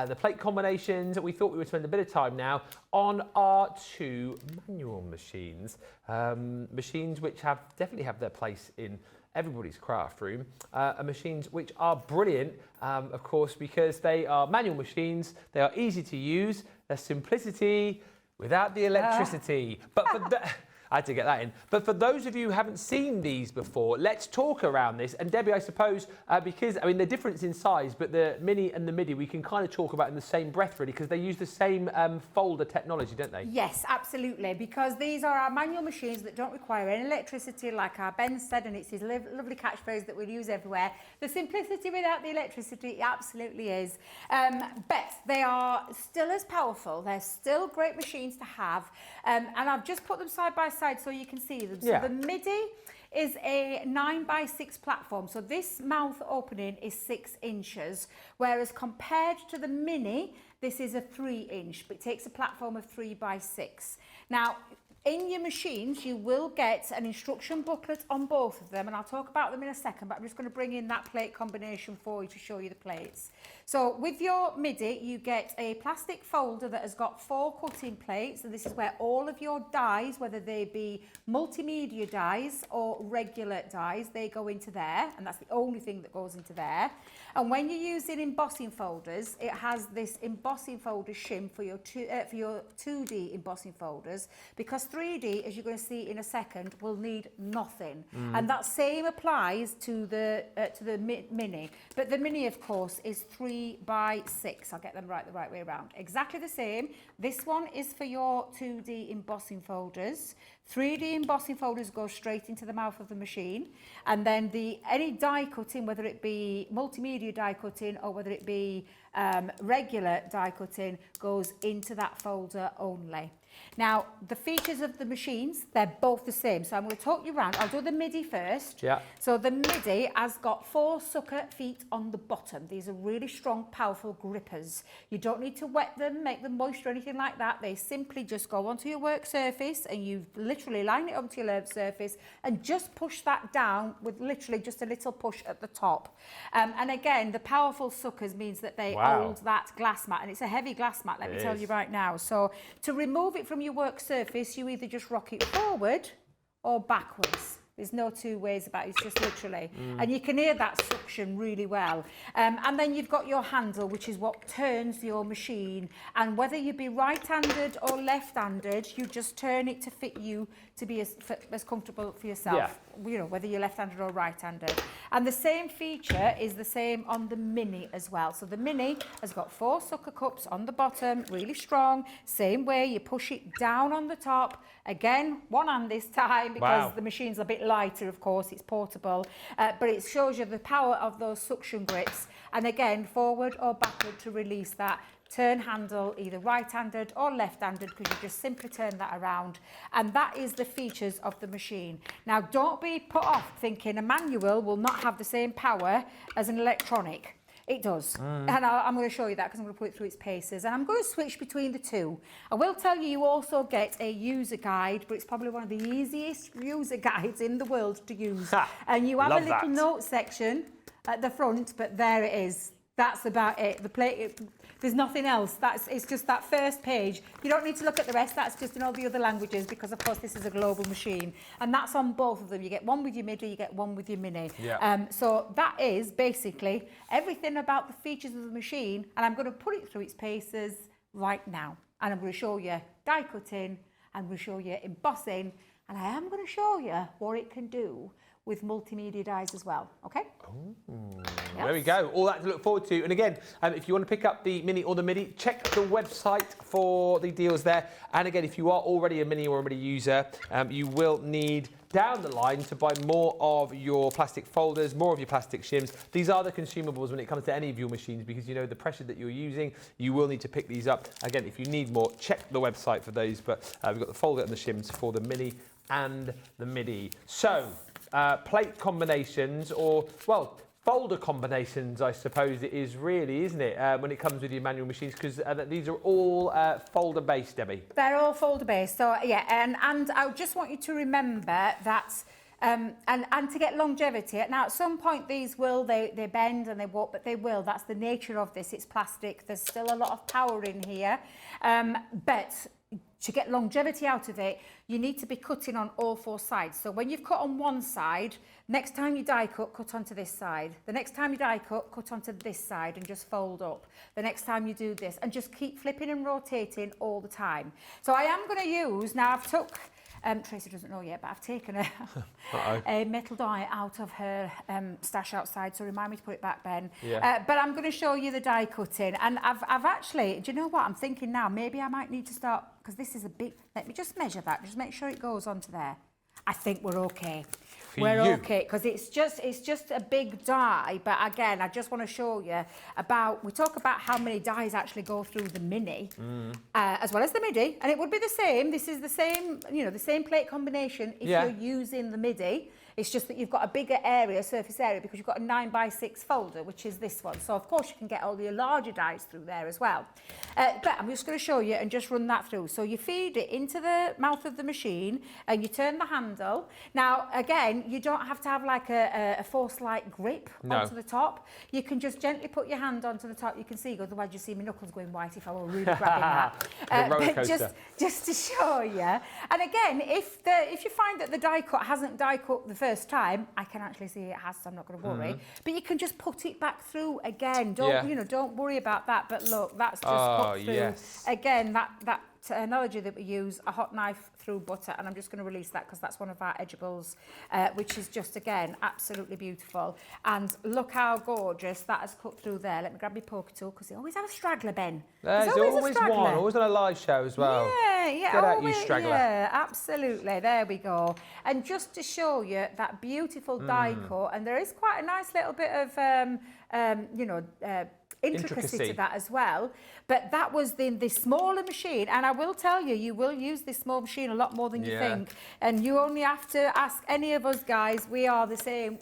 the plate combinations. We thought we would spend a bit of time now on our two manual machines. Machines which definitely have their place in everybody's craft room, machines which are brilliant, of course, because they are manual machines, they are easy to use, their simplicity without the electricity. But for I had to get that in. But for those of you who haven't seen these before, let's talk around this. And Debbie, I suppose, because, I mean, the difference in size, but the Mini and the Midi, we can kind of talk about in the same breath, really, because they use the same folder technology, don't they? Yes, absolutely, because these are our manual machines that don't require any electricity, like our Ben said, and it's his lovely catchphrase that we'll use everywhere. The simplicity without the electricity, it absolutely is. But they are still as powerful. They're still great machines to have. And I've just put them side by side so you can see them. Yeah. So the Midi is a 9x6 platform. So this mouth opening is 6 inches, whereas compared to the Mini, this is a 3-inch, but it takes a platform of 3x6. Now, in your machines, you will get an instruction booklet on both of them, and I'll talk about them in a second, but I'm just going to bring in that plate combination for you to show you the plates. So with your Midi, you get a plastic folder that has got 4 cutting plates, and this is where all of your dies, whether they be multimedia dies or regular dies, they go into there, and that's the only thing that goes into there. And when you're using embossing folders, it has this embossing folder shim for your 2D embossing folders, because 3D, as you're going to see in a second, will need nothing. And that same applies to the Mini. But the Mini, of course, is 3x6. I'll get them the right way around. Exactly the same. This one is for your 2D embossing folders. 3D embossing folders go straight into the mouth of the machine. And then any die cutting, whether it be multimedia die cutting or whether it be regular die cutting, goes into that folder only. Now, the features of the machines, they're both the same. So I'm going to talk you around. I'll do the Midi first. Yeah. So the Midi has got 4 sucker feet on the bottom. These are really strong, powerful grippers. You don't need to wet them, make them moist or anything like that. They simply just go onto your work surface and you literally line it onto your lathe surface and just push that down with literally just a little push at the top. And again, the powerful suckers means that they hold that glass mat, and it's a heavy glass mat, let me tell you right now. So to remove it from your work surface, you either just rock it forward or backwards. There's no two ways about it, it's just literally. And you can hear that suction really well. And then you've got your handle, which is what turns your machine. And whether you be right-handed or left-handed, you just turn it to fit you to be as comfortable for yourself. Yeah. You know, whether you're left-handed or right-handed. And the same feature is the same on the Mini as well. So the Mini has got 4 sucker cups on the bottom, really strong. Same way, you push it down on the top. Again, one hand this time because the machine's a bit lighter, of course, it's portable. But it shows you the power of those suction grips. And again, forward or backward to release that. Turn handle either right-handed or left-handed, because you just simply turn that around. And that is the features of the machine. Now, don't be put off thinking a manual will not have the same power as an electronic. It does. And I'm going to show you that because I'm going to put it through its paces. And I'm going to switch between the two. I will tell you, you also get a user guide, but it's probably one of the easiest user guides in the world to use. And you have a little note section at the front, but there it is. That's about it. The plate, there's nothing else. It's just that first page. You don't need to look at the rest. That's just in all the other languages, because of course this is a global machine, and that's on both of them. You get one with your Midi, you get one with your Mini. Yeah. So that is basically everything about the features of the machine, and I'm going to put it through its paces right now. And I'm going to show you die cutting, I'm going to show you embossing, and I am going to show you what it can do with multimedia dies as well, okay? There we go. All that to look forward to. And again, if you want to pick up the Mini or the Midi, check the website for the deals there. And again, if you are already a Mini or a Midi user, you will need down the line to buy more of your plastic folders, more of your plastic shims. These are the consumables when it comes to any of your machines, because you know the pressure that you're using, you will need to pick these up. Again, if you need more, check the website for those. But we've got the folder and the shims for the Mini and the Midi. So, plate combinations, or, well, folder combinations, I suppose it is really, isn't it, when it comes with your manual machines, because these are all folder-based, Debbie. They're all folder-based, so yeah, and I just want you to remember that, and to get longevity. Now, at some point, these will, they bend and they warp, but they will. That's the nature of this. It's plastic. There's still a lot of power in here, but to get longevity out of it, you need to be cutting on all 4 sides. So when you've cut on one side, next time you die cut onto this side. The next time you die cut onto this side and just fold up. The next time you do this, and just keep flipping and rotating all the time. So I am going to use, now I've took, Tracy doesn't know yet, but I've taken a metal die out of her stash outside, so remind me to put it back, Ben. Yeah. But I'm going to show you the die cutting, and I've actually, do you know what I'm thinking now? Maybe I might need to start, because this is a big, let me just measure that, just make sure it goes onto there. I think we're okay. We're okay, because it's just a big die. But again, I just want to show you about, we talk about how many dies actually go through the mini, as well as the midi, and it would be the same. This is the same, you know, the same plate combination if you're using the midi. It's just that you've got a bigger area, surface area, because you've got a 9x6 folder, which is this one. So of course you can get all your larger dies through there as well. But I'm just going to show you and just run that through. So you feed it into the mouth of the machine and you turn the handle. Now, again, you don't have to have like a force-like grip onto the top. You can just gently put your hand onto the top. You can see, otherwise you see my knuckles going white if I were really grabbing that. But just to show you. And again, if you find that the die cut hasn't die cut the first time, I can actually see it has, so I'm not going to worry. But you can just put it back through again. Don't worry about that. But look, that's just cut through. Yes. Again, that analogy that we use, a hot knife through butter, and I'm just going to release that because that's one of our edibles, which is just, again, absolutely beautiful. And look how gorgeous that has cut through there. Let me grab my poker tool, because they always have a straggler, Ben. There's always one, always on a live show as well. Yeah, Get out, you straggler. Yeah, absolutely. There we go. And just to show you that beautiful die cut, and there is quite a nice little bit of, intricacy to that as well. But that was the smaller machine, and I will tell you, you will use this small machine a lot more than you think, and you only have to ask any of us guys. We are the same.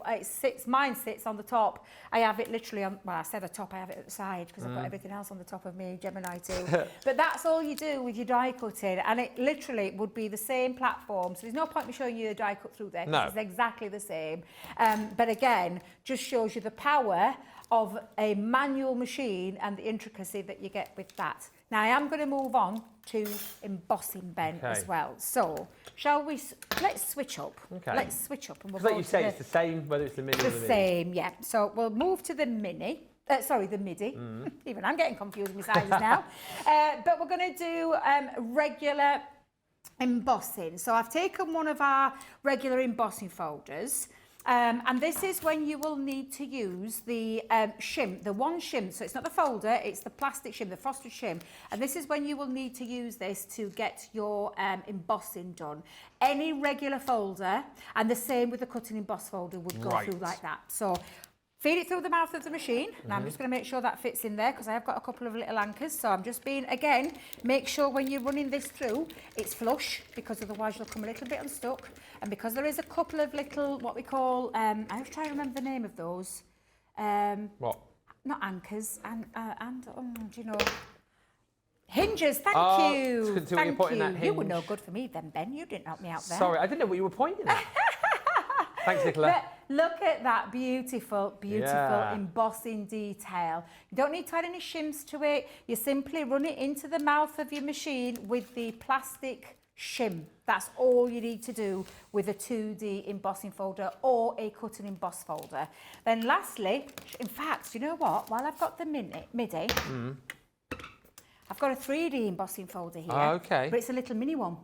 Mine sits on the top. I have it literally on, well, I said the top, I have it at the side because I've got everything else on the top of me, Gemini too. But that's all you do with your die cutting, and it literally would be the same platform, so there's no point in me showing you a die cut through there, because it's exactly the same. But again, just shows you the power of a manual machine and the intricacy that you get with that. Now I am going to move on to embossing, Ben, as well. So shall we, let's switch up. Let's switch up. And we'll like you say, it's the same whether it's the mini or the midi. The same, yeah. So we'll move to the mini. The midi. Even I'm getting confused with my sizes now. But we're going to do regular embossing. So I've taken one of our regular embossing folders. And this is when you will need to use the shim, the one shim. So it's not the folder, it's the plastic shim, the frosted shim. And this is when you will need to use this to get your embossing done. Any regular folder, and the same with the cut and emboss folder, would go through like that. So feed it through the mouth of the machine. And I'm just going to make sure that fits in there, because I have got a couple of little anchors. So I'm just being, again, make sure when you're running this through, it's flush, because otherwise you'll come a little bit unstuck. And because there is a couple of little, what we call, I was trying to remember the name of those. What? Not anchors, do you know? Hinges, thank you. Thank you. You were no good for me then, Ben. You didn't help me out there. Sorry, I didn't know what you were pointing at. Thanks, Nicola. But look at that beautiful, beautiful embossing detail. You don't need to add any shims to it. You simply run it into the mouth of your machine with the plastic shim. That's all you need to do with a 2D embossing folder or a cut and emboss folder. Then lastly, in fact, you know what? While I've got the midi, I've got a 3D embossing folder here. But it's a little mini one.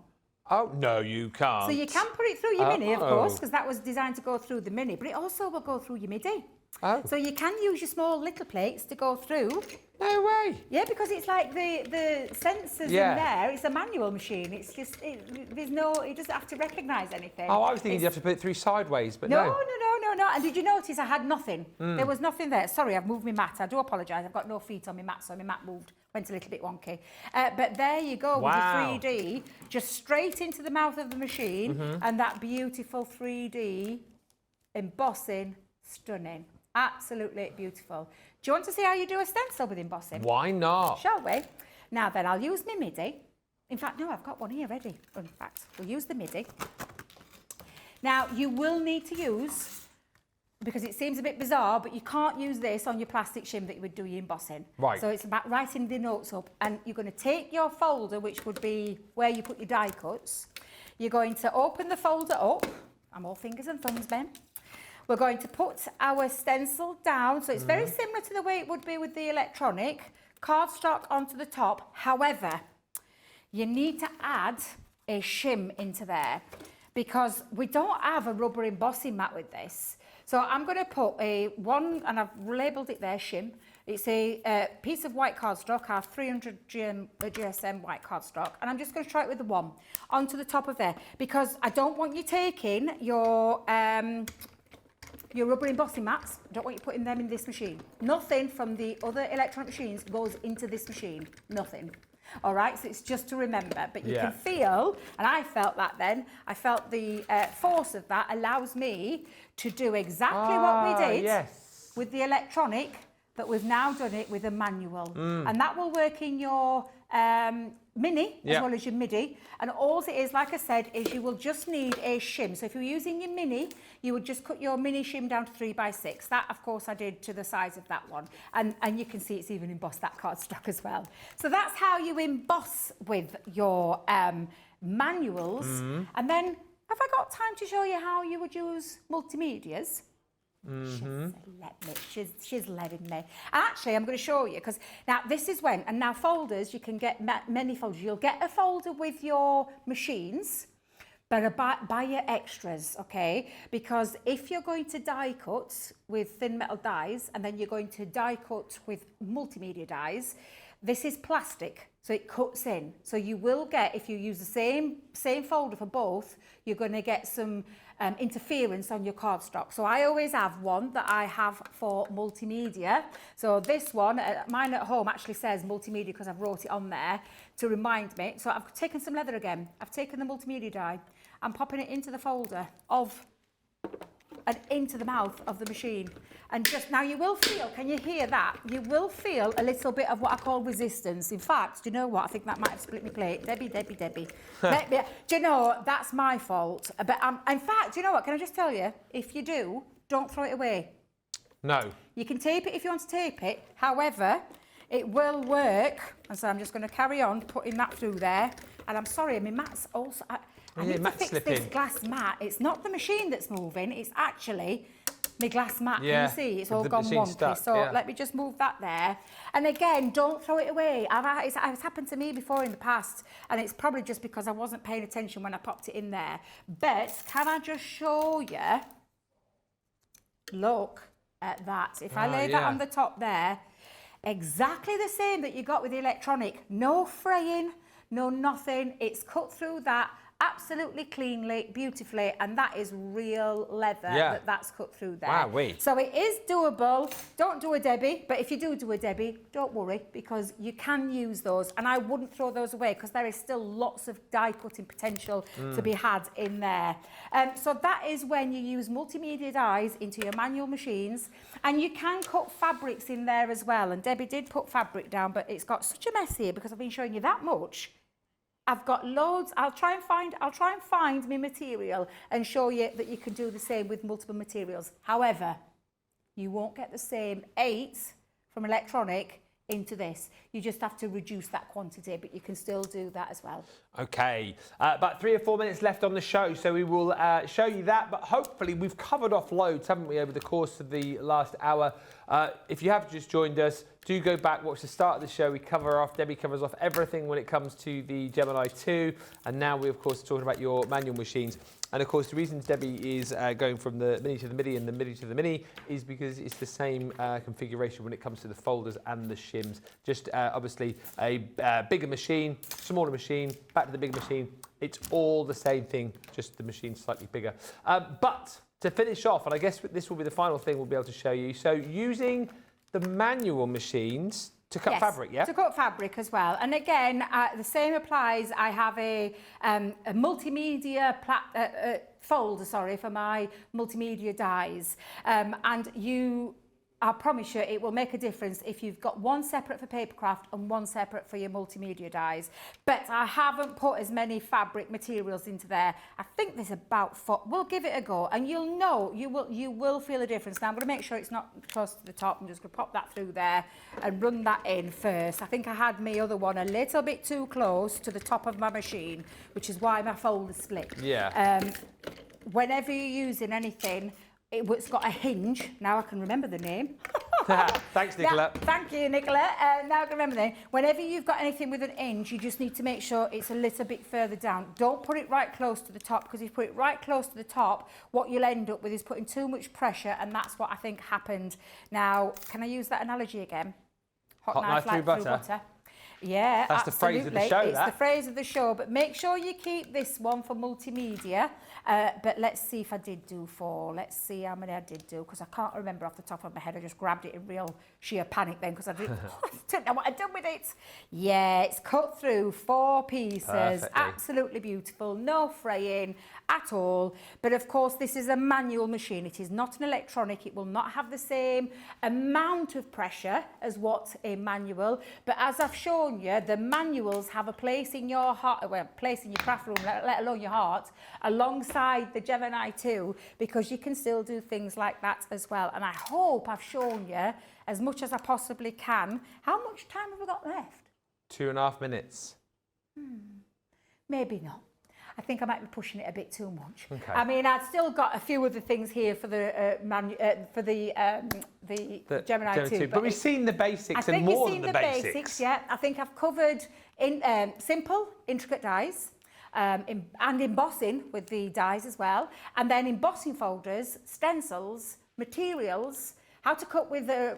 Oh, no, you can't. So you can put it through your mini, of course, because that was designed to go through the mini, but it also will go through your midi. So you can use your small little plates to go through. No way. Yeah, because it's like the sensors in there. It's a manual machine. It's just, it doesn't have to recognise anything. Oh, I was thinking you have to put it through sideways, but no. No. And did you notice I had nothing? There was nothing there. Sorry, I've moved my mat. I do apologise. I've got no feet on my mat, so my mat went a little bit wonky. But there you go with the 3D, just straight into the mouth of the machine, and that beautiful 3D embossing, stunning. Absolutely beautiful. Do you want to see how you do a stencil with embossing? Why not? Shall we? Now then, I'll use my midi. In fact, no, I've got one here ready. In fact, we'll use the midi. Now, you will need to use because it seems a bit bizarre, but you can't use this on your plastic shim that you would do your embossing. Right. So it's about writing the notes up, and you're going to take your folder, which would be where you put your die cuts. You're going to open the folder up. I'm all fingers and thumbs, Ben. We're going to put our stencil down, so it's very similar to the way it would be with the electronic. Cardstock onto the top. However, you need to add a shim into there because we don't have a rubber embossing mat with this. So I'm going to put and I've labelled it there, shim. It's a piece of white cardstock, our 300 GSM white cardstock, and I'm just going to try it with the one onto the top of there because I don't want you taking your rubber embossing mats. I don't want you putting them in this machine. Nothing from the other electronic machines goes into this machine. Nothing. All right, so it's just to remember, but you can feel, and I felt that then, I felt the force of that allows me to do exactly what we did with the electronic, but we've now done it with a manual. And that will work in your Mini as well as your MIDI. And all it is, like I said, is you will just need a shim. So if you're using your Mini, you would just cut your Mini shim down to 3x6. That, of course, I did to the size of that one. And you can see it's even embossed that cardstock as well. So that's how you emboss with your manuals. And then, have I got time to show you how you would use multimedias? She's letting me. Actually, I'm going to show you because now this is when, and now folders, you can get many folders. You'll get a folder with your machines, but buy your extras, okay? Because if you're going to die cut with thin metal dies and then you're going to die cut with multimedia dies, this is plastic, so it cuts in. So you will get, if you use the same folder for both, you're going to get some interference on your cardstock. So I always have one that I have for multimedia. So this one, mine at home actually says multimedia because I've wrote it on there to remind me. So I've taken some leather again. I've taken the multimedia die. I'm popping it into the folder and into the mouth of the machine. And just now you will feel, can you hear that? You will feel a little bit of what I call resistance. In fact, do you know what? I think that might have split my plate. Debbie. Do you know, that's my fault. But in fact, do you know what? Can I just tell you, if you do, don't throw it away. No. You can tape it if you want to tape it. However, it will work. And so I'm just going to carry on putting that through there. And I'm sorry, my mat's also... I need to fix this glass mat. It's not the machine that's moving, it's actually my glass mat. Can you see? It's all gone wonky. So let me just move that there. And again, don't throw it away. It's happened to me before in the past, and it's probably just because I wasn't paying attention when I popped it in there. But can I just show you? Look at that. If I lay that on the top there, exactly the same that you got with the electronic. No fraying, no nothing. It's cut through that absolutely cleanly, beautifully, and that is real leather that's cut through there. Wow, so it is doable. Don't do a Debbie, but if you do a Debbie, don't worry because you can use those, and I wouldn't throw those away because there is still lots of die cutting potential to be had in there. So that is when you use multimedia dies into your manual machines, and you can cut fabrics in there as well. And Debbie did put fabric down, but it's got such a mess here because I've been showing you that much. I've got loads. I'll try and find my material and show you that you can do the same with multiple materials. However, you won't get the same 8 from electronic into this. You just have to reduce that quantity, but you can still do that as well. Okay, about 3 or 4 minutes left on the show, so we will show you that, but hopefully we've covered off loads, haven't we, over the course of the last hour. If you have just joined us, do go back, watch the start of the show. We cover off, Debbie covers off everything when it comes to the Gemini 2, and now we, of course, are talking about your manual machines. And of course, the reason Debbie is going from the Mini to the MIDI and the MIDI to the Mini is because it's the same configuration when it comes to the folders and the shims. Just obviously a bigger machine, smaller machine, back to the bigger machine. It's all the same thing, just the machine's slightly bigger. But to finish off, and I guess this will be the final thing we'll be able to show you. So using the manual machines to cut fabric, yeah? To cut fabric as well. And again, the same applies. I have a multimedia folder, for my multimedia dies. And you I promise you it will make a difference if you've got one separate for papercraft and one separate for your multimedia dies. But I haven't put as many fabric materials into there. I think there's about 4. We'll give it a go and you'll know, you will feel a difference. Now I'm going to make sure it's not close to the top. I'm just going to pop that through there and run that in first. I think I had my other one a little bit too close to the top of my machine, which is why my folder split. Yeah. Whenever you're using anything, it's got a hinge. Now I can remember the name. Thanks, Nicola. Yeah, thank you, Nicola. Now I can remember the name. Whenever you've got anything with an hinge, you just need to make sure it's a little bit further down. Don't put it right close to the top, because if you put it right close to the top, what you'll end up with is putting too much pressure, and that's what I think happened. Now, can I use that analogy again? Hot knife through butter. Yeah, that's absolutely. The phrase of the show. It's the phrase of the show, but make sure you keep this one for multimedia. But let's see if I did do 4. Let's see how many I did do, because I can't remember off the top of my head. I just grabbed it in real sheer panic then, because I didn't know what I'd done with it. Yeah, it's cut through 4 pieces. Perfectly. Absolutely beautiful. No fraying at all. But of course, this is a manual machine. It is not an electronic. It will not have the same amount of pressure as what a manual. But as I've shown you, the manuals have a place in your heart, well, place in your craft room, let alone your heart, alongside the Gemini 2, because you can still do things like that as well. And I hope I've shown you as much as I possibly can. How much time have we got left? 2.5 minutes. Maybe not. I think I might be pushing it a bit too much. Okay. I mean, I've still got a few other things here for the Gemini 2. But we've seen the basics and more than the basics. Yeah, I think I've covered in simple, intricate dies. And embossing with the dies as well, and then embossing folders, stencils, materials, how to cut with a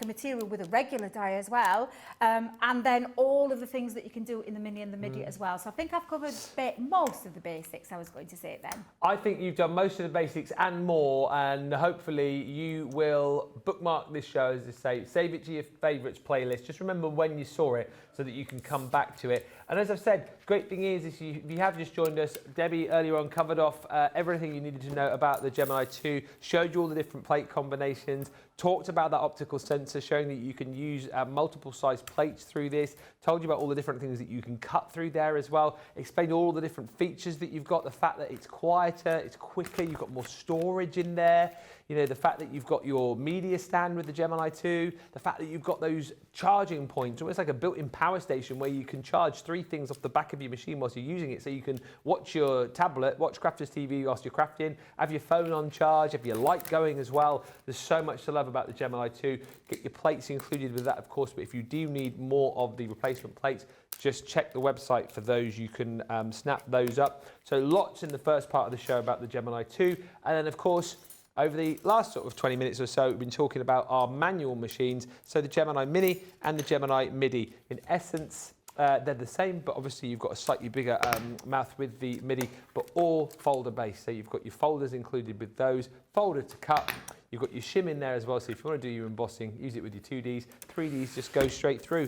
material with a regular die as well, and then all of the things that you can do in the mini and the midi as well. So I think I've covered most of the basics, I was going to say then. I think you've done most of the basics and more, and hopefully you will bookmark this show, as I say, save it to your favourites playlist. Just remember when you saw it so that you can come back to it. And as I've said, great thing is if you have just joined us, Debbie earlier on covered off everything you needed to know about the Gemini 2, showed you all the different plate combinations, talked about that optical sensor, showing that you can use multiple size plates through this, told you about all the different things that you can cut through there as well, explained all the different features that you've got, the fact that it's quieter, it's quicker, you've got more storage in there, you know, the fact that you've got your media stand with the Gemini 2, the fact that you've got those charging points, almost like a built-in power station where you can charge 3 things off the back of your machine whilst you're using it, so you can watch your tablet, watch Crafters TV whilst you're crafting, have your phone on charge, have your light going as well. There's so much to love about the Gemini 2. Get your plates included with that, of course, but if you do need more of the replacement plates, just check the website for those. You can snap those up. So lots in the first part of the show about the Gemini 2. And then, of course, over the last sort of 20 minutes or so, we've been talking about our manual machines. So the Gemini Mini and the Gemini Midi. In essence, they're the same, but obviously you've got a slightly bigger mouth with the Midi, but all folder based. So you've got your folders included with those, folder to cut. You've got your shim in there as well. So if you want to do your embossing, use it with your 2Ds. 3Ds just go straight through.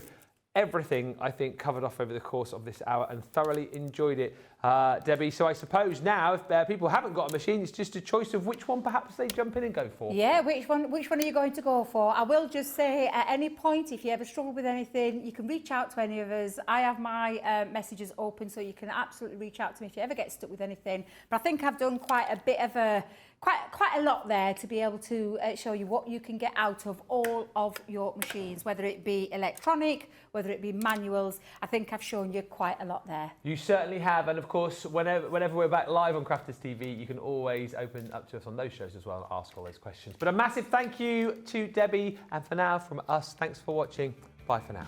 Everything, I think, covered off over the course of this hour and thoroughly enjoyed it, Debbie. So I suppose now, if people haven't got a machine, it's just a choice of which one perhaps they jump in and go for. Yeah, which one are you going to go for? I will just say, at any point, if you ever struggle with anything, you can reach out to any of us. I have my messages open, so you can absolutely reach out to me if you ever get stuck with anything. But I think I've done quite a bit of quite a lot there to be able to show you what you can get out of all of your machines, whether it be electronic, whether it be manuals. I think I've shown you quite a lot there. You certainly have, and of course, whenever we're back live on Crafters TV, you can always open up to us on those shows as well and ask all those questions. But a massive thank you to Debbie, and for now, from us, thanks for watching. Bye for now.